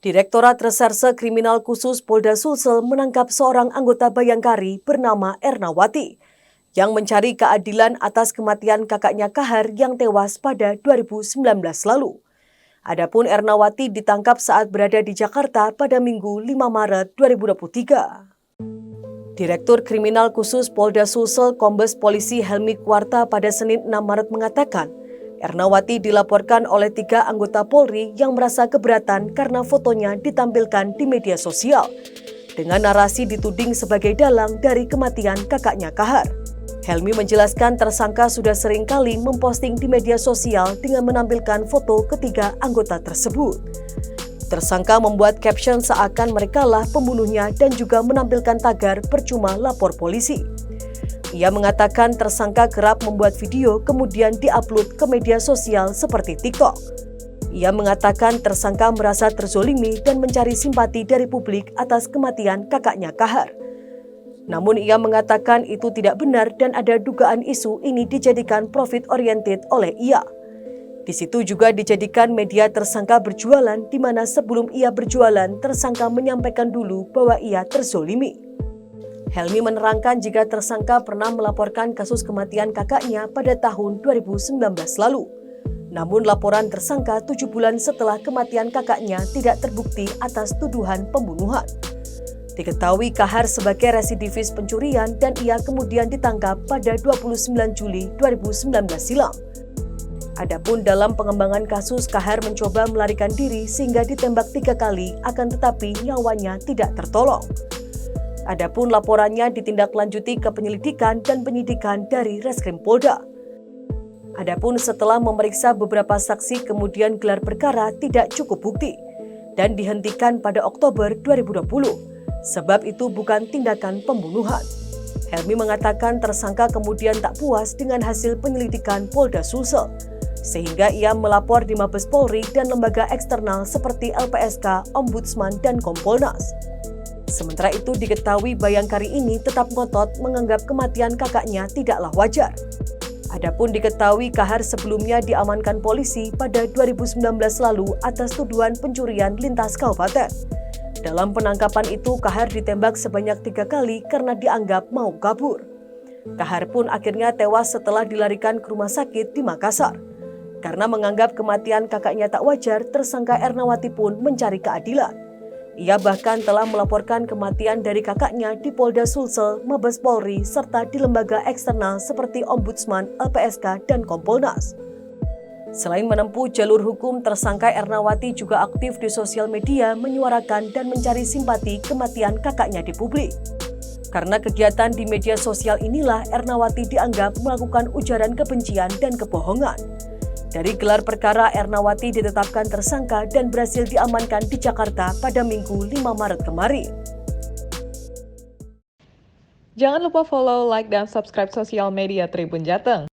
Direktorat Reserse Kriminal Khusus Polda Sulsel menangkap seorang anggota Bayangkari bernama Ernawati yang mencari keadilan atas kematian kakaknya Kahar yang tewas pada 2019 lalu. Adapun Ernawati ditangkap saat berada di Jakarta pada Minggu 5 Maret 2023. Direktur Kriminal Khusus Polda Sulsel Kombes Polisi Helmi Kuarta pada Senin 6 Maret mengatakan, Ernawati dilaporkan oleh 3 anggota Polri yang merasa keberatan karena fotonya ditampilkan di media sosial dengan narasi dituding sebagai dalang dari kematian kakaknya Kahar. Helmi menjelaskan tersangka sudah sering kali memposting di media sosial dengan menampilkan foto ketiga anggota tersebut. Tersangka membuat caption seakan merekalah pembunuhnya dan juga menampilkan tagar percuma lapor polisi. Ia mengatakan tersangka kerap membuat video kemudian diupload ke media sosial seperti TikTok. Ia mengatakan tersangka merasa terzolimi dan mencari simpati dari publik atas kematian kakaknya Kahar. Namun ia mengatakan itu tidak benar dan ada dugaan isu ini dijadikan profit oriented oleh ia. Di situ juga dijadikan media tersangka berjualan di mana sebelum ia berjualan tersangka menyampaikan dulu bahwa ia terzolimi. Helmi menerangkan jika tersangka pernah melaporkan kasus kematian kakaknya pada tahun 2019 lalu. Namun laporan tersangka 7 bulan setelah kematian kakaknya tidak terbukti atas tuduhan pembunuhan. Diketahui Kahar sebagai residivis pencurian dan ia kemudian ditangkap pada 29 Juli 2019 silam. Adapun dalam pengembangan kasus Kahar mencoba melarikan diri sehingga ditembak 3 kali akan tetapi nyawanya tidak tertolong. Adapun laporannya ditindaklanjuti ke penyelidikan dan penyidikan dari Reskrim Polda. Adapun setelah memeriksa beberapa saksi kemudian gelar perkara tidak cukup bukti dan dihentikan pada Oktober 2020. Sebab itu bukan tindakan pembunuhan. Helmi mengatakan tersangka kemudian tak puas dengan hasil penyelidikan Polda Sulsel sehingga ia melapor di Mabes Polri dan lembaga eksternal seperti LPSK, Ombudsman, dan Kompolnas. Sementara itu diketahui Bayangkari ini tetap ngotot menganggap kematian kakaknya tidaklah wajar. Adapun diketahui Kahar sebelumnya diamankan polisi pada 2019 lalu atas tuduhan pencurian lintas kabupaten. Dalam penangkapan itu Kahar ditembak sebanyak 3 kali karena dianggap mau kabur. Kahar pun akhirnya tewas setelah dilarikan ke rumah sakit di Makassar. Karena menganggap kematian kakaknya tak wajar, tersangka Ernawati pun mencari keadilan. Ia bahkan telah melaporkan kematian dari kakaknya di Polda Sulsel, Mabes Polri, serta di lembaga eksternal seperti Ombudsman, LPSK, dan Kompolnas. Selain menempuh jalur hukum, tersangka Ernawati juga aktif di sosial media menyuarakan dan mencari simpati kematian kakaknya di publik. Karena kegiatan di media sosial inilah Ernawati dianggap melakukan ujaran kebencian dan kebohongan. Dari gelar perkara, Ernawati ditetapkan tersangka dan berhasil diamankan di Jakarta pada Minggu 5 Maret kemarin. Jangan lupa follow, like, dan subscribe sosial media Tribun Jateng.